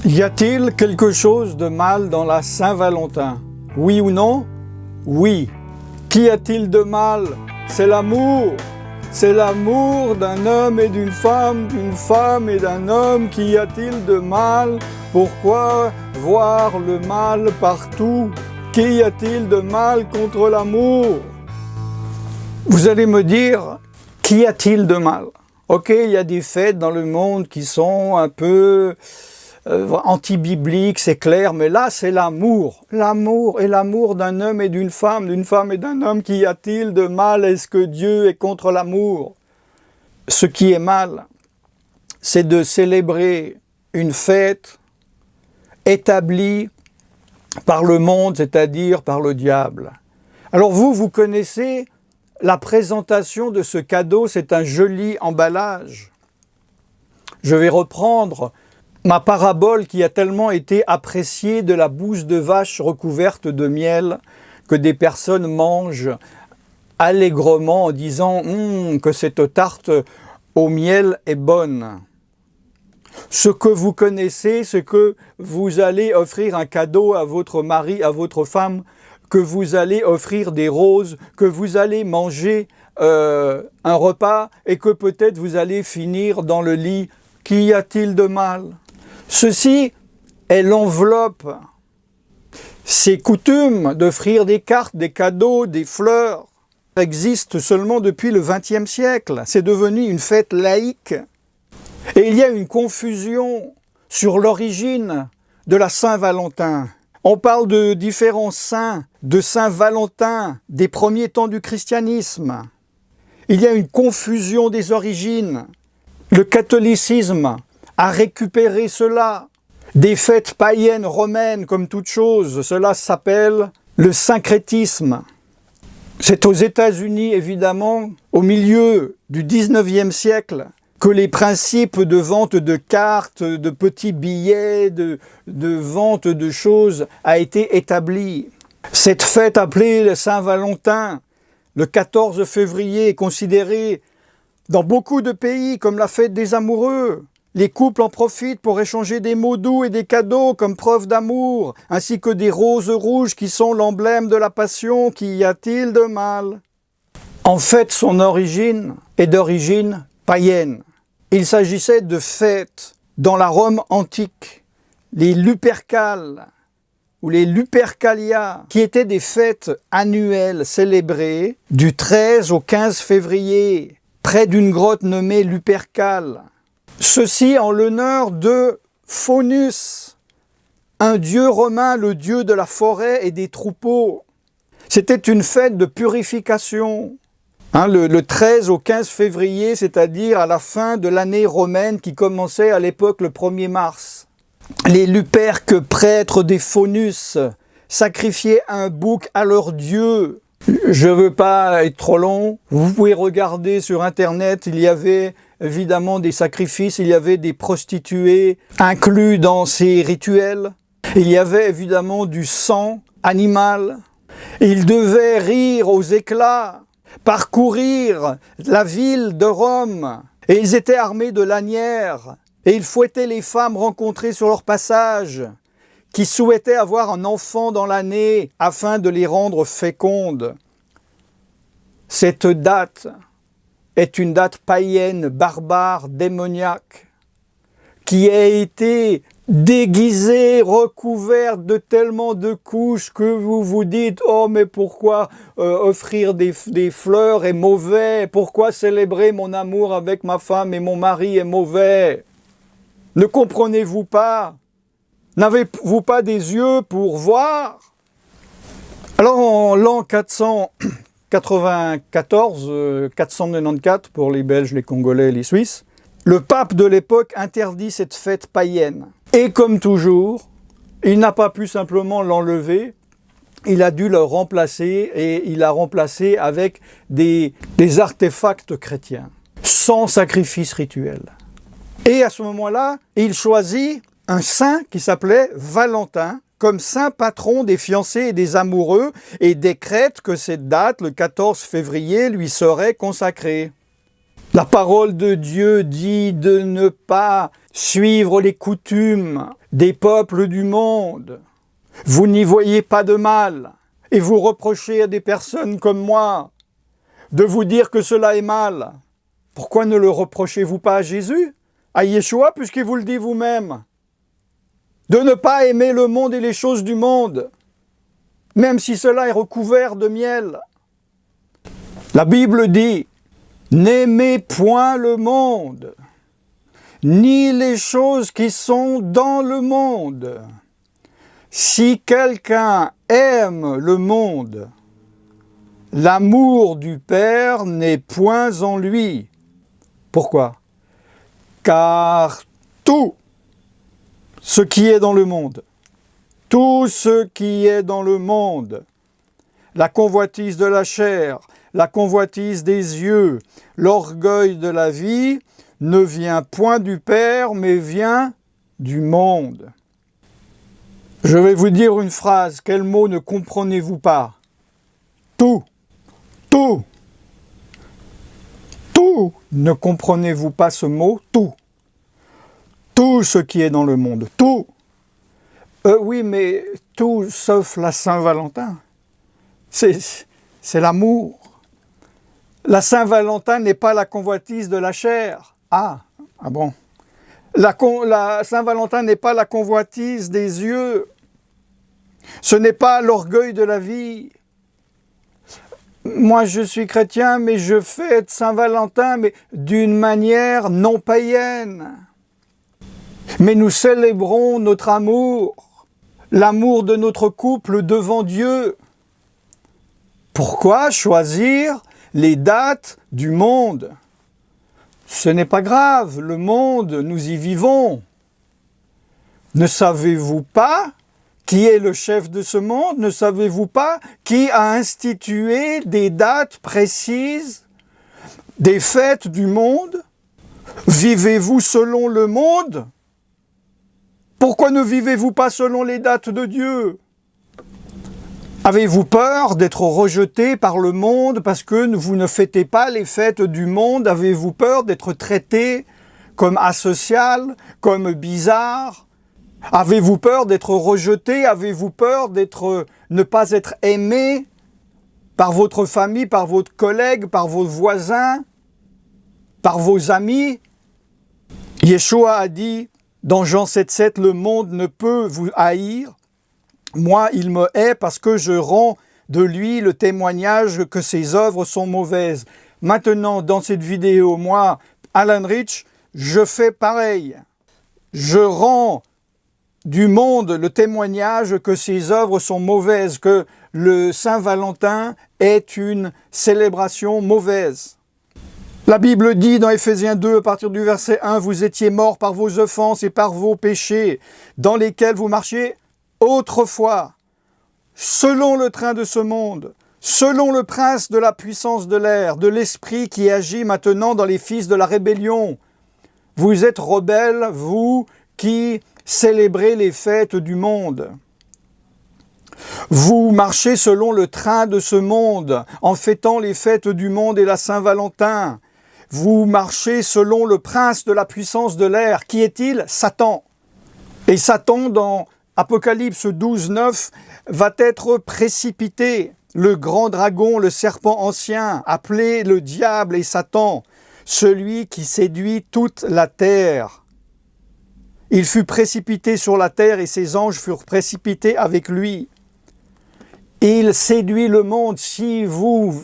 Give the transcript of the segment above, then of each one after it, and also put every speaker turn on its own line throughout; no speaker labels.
Y a-t-il quelque chose de mal dans la Saint-Valentin? Oui ou non? Oui. Qu'y a-t-il de mal? C'est l'amour. C'est l'amour d'un homme et d'une femme et d'un homme. Qu'y a-t-il de mal? Pourquoi voir le mal partout? Qu'y a-t-il de mal contre l'amour? Vous allez me dire, qu'y a-t-il de mal? Ok, il y a des fêtes dans le monde qui sont un peu anti-bibliques, c'est clair, mais là c'est l'amour. L'amour et l'amour d'un homme et d'une femme et d'un homme. Qu'y a-t-il de mal? Est-ce que Dieu est contre l'amour? Ce qui est mal, c'est de célébrer une fête établie par le monde, c'est-à-dire par le diable. Alors vous connaissez la présentation de ce cadeau, c'est un joli emballage. Je vais reprendre ma parabole qui a tellement été appréciée de la bouse de vache recouverte de miel que des personnes mangent allègrement en disant que cette tarte au miel est bonne. Ce que vous connaissez, c'est que vous allez offrir un cadeau à votre mari, à votre femme, que vous allez offrir des roses, que vous allez manger un repas et que peut-être vous allez finir dans le lit. Qu'y a-t-il de mal? Ceci est l'enveloppe. Ces coutumes d'offrir des cartes, des cadeaux, des fleurs existent seulement depuis le XXe siècle. C'est devenu une fête laïque. Et il y a une confusion sur l'origine de la Saint-Valentin. On parle de différents saints, de Saint-Valentin, des premiers temps du christianisme. Il y a une confusion des origines. Le catholicisme a récupéré cela. Des fêtes païennes romaines comme toute chose, cela s'appelle le syncrétisme. C'est aux États-Unis, évidemment, au milieu du XIXe siècle, que les principes de vente de cartes, de petits billets, de vente de choses a été établi. Cette fête appelée le Saint-Valentin, le 14 février, est considérée dans beaucoup de pays comme la fête des amoureux. Les couples en profitent pour échanger des mots doux et des cadeaux comme preuve d'amour, ainsi que des roses rouges qui sont l'emblème de la passion. Qu'y a-t-il de mal? En fait, son origine est d'origine païenne. Il s'agissait de fêtes dans la Rome antique, les Lupercales ou les Lupercalia, qui étaient des fêtes annuelles célébrées du 13 au 15 février, près d'une grotte nommée Lupercale. Ceci en l'honneur de Faunus, un dieu romain, le dieu de la forêt et des troupeaux. C'était une fête de purification. Le 13 au 15 février, c'est-à-dire à la fin de l'année romaine qui commençait à l'époque le 1er mars. Les Luperques, prêtres des Faunus, sacrifiaient un bouc à leur dieu. Je ne veux pas être trop long, vous pouvez regarder sur internet, il y avait évidemment des sacrifices, il y avait des prostituées inclus dans ces rituels. Il y avait évidemment du sang animal. Ils devaient rire aux éclats, parcourir la ville de Rome. Et ils étaient armés de lanières. Et ils fouettaient les femmes rencontrées sur leur passage, qui souhaitaient avoir un enfant dans l'année afin de les rendre fécondes. Cette date est une date païenne, barbare, démoniaque, qui a été déguisée, recouverte de tellement de couches que vous vous dites « Oh, mais pourquoi offrir des fleurs est mauvais? Pourquoi célébrer mon amour avec ma femme et mon mari est mauvais? Ne comprenez-vous pas? N'avez-vous pas des yeux pour voir ?» Alors en l'an 494 pour les Belges, les Congolais et les Suisses, le pape de l'époque interdit cette fête païenne. Et comme toujours, il n'a pas pu simplement l'enlever, il a dû le remplacer et il l'a remplacé avec des artefacts chrétiens, sans sacrifice rituel. Et à ce moment-là, il choisit un saint qui s'appelait Valentin, comme saint patron des fiancés et des amoureux, et décrète que cette date, le 14 février, lui serait consacrée. La parole de Dieu dit de ne pas suivre les coutumes des peuples du monde. Vous n'y voyez pas de mal et vous reprochez à des personnes comme moi de vous dire que cela est mal. Pourquoi ne le reprochez-vous pas à Jésus, à Yeshua, puisqu'il vous le dit vous-même? De ne pas aimer le monde et les choses du monde, même si cela est recouvert de miel. La Bible dit, n'aimez point le monde, ni les choses qui sont dans le monde. Si quelqu'un aime le monde, l'amour du Père n'est point en lui. Pourquoi? Car tout ce qui est dans le monde, tout ce qui est dans le monde, la convoitise de la chair, la convoitise des yeux, l'orgueil de la vie, ne vient point du Père, mais vient du monde. Je vais vous dire une phrase, quel mot ne comprenez-vous pas? Tout, tout, tout, ne comprenez-vous pas ce mot? Tout, tout ce qui est dans le monde, tout. Oui, mais tout sauf la Saint-Valentin. C'est l'amour. La Saint-Valentin n'est pas la convoitise de la chair. Ah bon. La Saint-Valentin n'est pas la convoitise des yeux. Ce n'est pas l'orgueil de la vie. Moi, je suis chrétien, mais je fête Saint-Valentin, mais d'une manière non païenne. Mais nous célébrons notre amour, l'amour de notre couple devant Dieu. Pourquoi choisir les dates du monde? Ce n'est pas grave, le monde, nous y vivons. Ne savez-vous pas qui est le chef de ce monde? Ne savez-vous pas qui a institué des dates précises des fêtes du monde? Vivez-vous selon le monde? Pourquoi ne vivez-vous pas selon les dates de Dieu? Avez-vous peur d'être rejeté par le monde parce que vous ne fêtez pas les fêtes du monde? Avez-vous peur d'être traité comme asocial, comme bizarre? Avez-vous peur d'être rejeté? Avez-vous peur ne pas être aimé par votre famille, par votre collègue, par vos voisins, par vos amis? Yeshua a dit dans Jean 7,7, le monde ne peut vous haïr. Moi, il me hait parce que je rends de lui le témoignage que ses œuvres sont mauvaises. Maintenant, dans cette vidéo, moi, Alan Rich, je fais pareil. Je rends du monde le témoignage que ses œuvres sont mauvaises, que le Saint-Valentin est une célébration mauvaise. La Bible dit dans Éphésiens 2, à partir du verset 1, « Vous étiez morts par vos offenses et par vos péchés, dans lesquels vous marchiez autrefois, selon le train de ce monde, selon le prince de la puissance de l'air, de l'esprit qui agit maintenant dans les fils de la rébellion. Vous êtes rebelles, vous qui célébrez les fêtes du monde. Vous marchez selon le train de ce monde, en fêtant les fêtes du monde et la Saint-Valentin. Vous marchez selon le prince de la puissance de l'air. Qui est-il? Satan. Et Satan, dans Apocalypse 12, 9, va être précipité. Le grand dragon, le serpent ancien, appelé le diable et Satan, celui qui séduit toute la terre. Il fut précipité sur la terre et ses anges furent précipités avec lui. Il séduit le monde. Si vous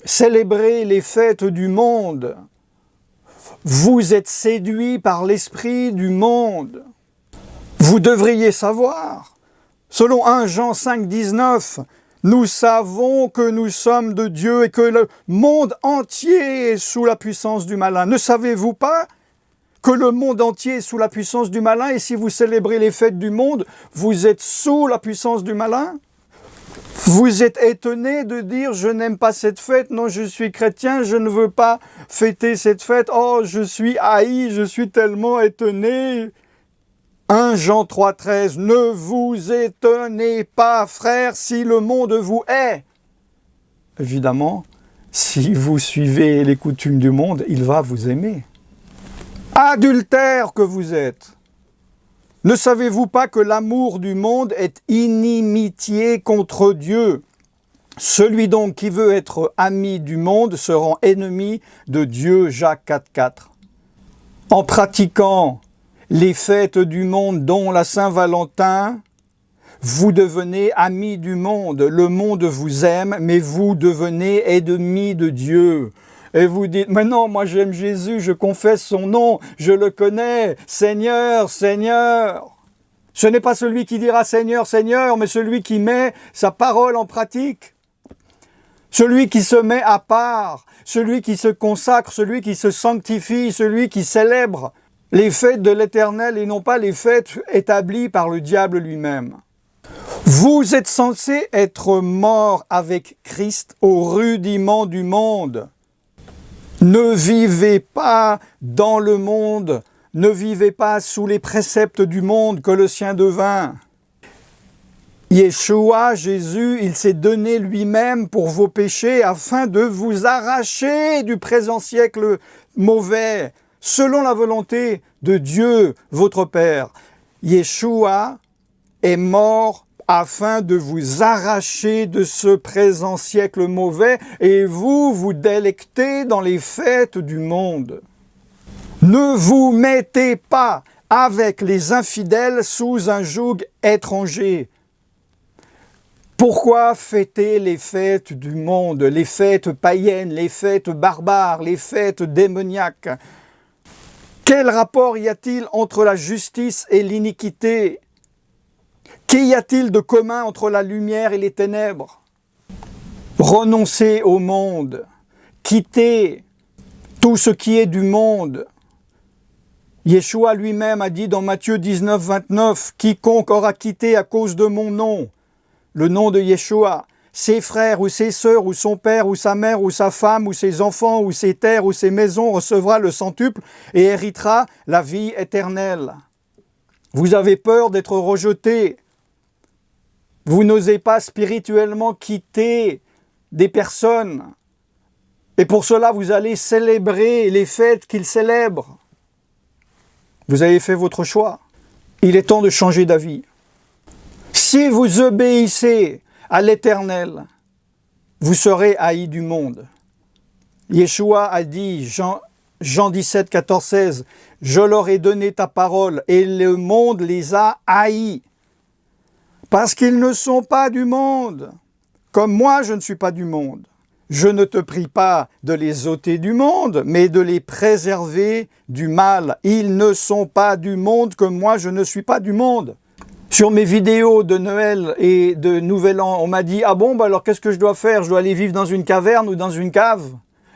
célébrez les fêtes du monde, vous êtes séduits par l'esprit du monde. Vous devriez savoir, selon 1 Jean 5, 19, nous savons que nous sommes de Dieu et que le monde entier est sous la puissance du malin. Ne savez-vous pas que le monde entier est sous la puissance du malin et si vous célébrez les fêtes du monde, vous êtes sous la puissance du malin? Vous êtes étonné de dire « je n'aime pas cette fête, non je suis chrétien, je ne veux pas fêter cette fête, oh je suis haï, je suis tellement étonné ». 1 Jean 3, 13, ne vous étonnez pas, frères, si le monde vous hait. Évidemment, si vous suivez les coutumes du monde, il va vous aimer. Adultère que vous êtes. Ne savez-vous pas que l'amour du monde est inimitié contre Dieu? Celui donc qui veut être ami du monde se rend ennemi de Dieu. Jacques 4,4. En pratiquant les fêtes du monde, dont la Saint-Valentin, vous devenez amis du monde. Le monde vous aime, mais vous devenez ennemis de Dieu. Et vous dites, mais non, moi j'aime Jésus, je confesse son nom, je le connais, Seigneur, Seigneur. Ce n'est pas celui qui dira Seigneur, Seigneur, mais celui qui met sa parole en pratique. Celui qui se met à part, celui qui se consacre, celui qui se sanctifie, celui qui célèbre les fêtes de l'Éternel et non pas les fêtes établies par le diable lui-même. Vous êtes censés être morts avec Christ au rudiment du monde. Ne vivez pas dans le monde, ne vivez pas sous les préceptes du monde, Colossiens 2,20. Yeshua, Jésus, il s'est donné lui-même pour vos péchés afin de vous arracher du présent siècle mauvais, selon la volonté de Dieu, votre Père. Yeshua est mort afin de vous arracher de ce présent siècle mauvais et vous vous délectez dans les fêtes du monde. Ne vous mettez pas avec les infidèles sous un joug étranger. Pourquoi fêter les fêtes du monde, les fêtes païennes, les fêtes barbares, les fêtes démoniaques? Quel rapport y a-t-il entre la justice et l'iniquité? Qu'y a-t-il de commun entre la lumière et les ténèbres? Renoncez au monde, quittez tout ce qui est du monde. Yeshua lui-même a dit dans Matthieu 19, 29, « Quiconque aura quitté à cause de mon nom, le nom de Yeshua, ses frères ou ses sœurs ou son père ou sa mère ou sa femme ou ses enfants ou ses terres ou ses maisons recevra le centuple et héritera la vie éternelle. » Vous avez peur d'être rejeté. Vous n'osez pas spirituellement quitter des personnes. Et pour cela, vous allez célébrer les fêtes qu'ils célèbrent. Vous avez fait votre choix. Il est temps de changer d'avis. Si vous obéissez à l'Éternel, vous serez haïs du monde. Yeshua a dit, Jean 17, 14, 16, « Je leur ai donné ta parole et le monde les a haïs. Parce qu'ils ne sont pas du monde, comme moi je ne suis pas du monde. Je ne te prie pas de les ôter du monde, mais de les préserver du mal. Ils ne sont pas du monde, comme moi je ne suis pas du monde. » Sur mes vidéos de Noël et de Nouvel An, on m'a dit « Ah bon, bah alors qu'est-ce que je dois faire? Je dois aller vivre dans une caverne ou dans une cave?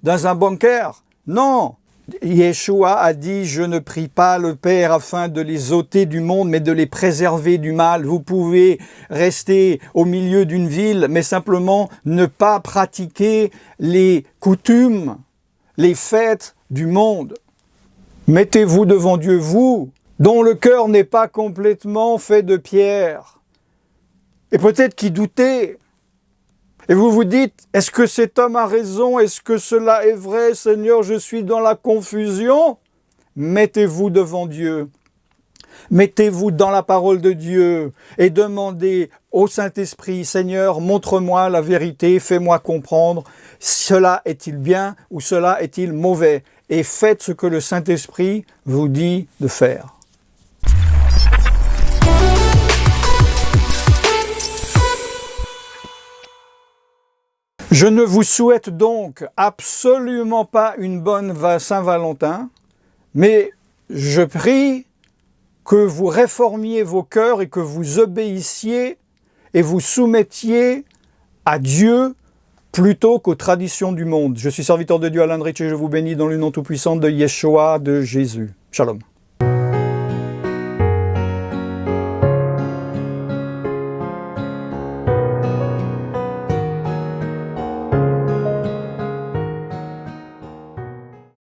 Dans un bunker ?» Non! Yeshua a dit « Je ne prie pas le Père afin de les ôter du monde, mais de les préserver du mal. » Vous pouvez rester au milieu d'une ville, mais simplement ne pas pratiquer les coutumes, les fêtes du monde. Mettez-vous devant Dieu, vous, dont le cœur n'est pas complètement fait de pierre. Et peut-être qu'il doutait. Et vous vous dites, est-ce que cet homme a raison? Est-ce que cela est vrai? Seigneur, je suis dans la confusion. Mettez-vous devant Dieu. Mettez-vous dans la parole de Dieu et demandez au Saint-Esprit, Seigneur, montre-moi la vérité, fais-moi comprendre. Cela est-il bien ou cela est-il mauvais? Et faites ce que le Saint-Esprit vous dit de faire. Je ne vous souhaite donc absolument pas une bonne Saint-Valentin, mais je prie que vous réformiez vos cœurs et que vous obéissiez et vous soumettiez à Dieu plutôt qu'aux traditions du monde. Je suis serviteur de Dieu Alain Rich et je vous bénis dans le nom tout-puissant de Yeshua, de Jésus. Shalom.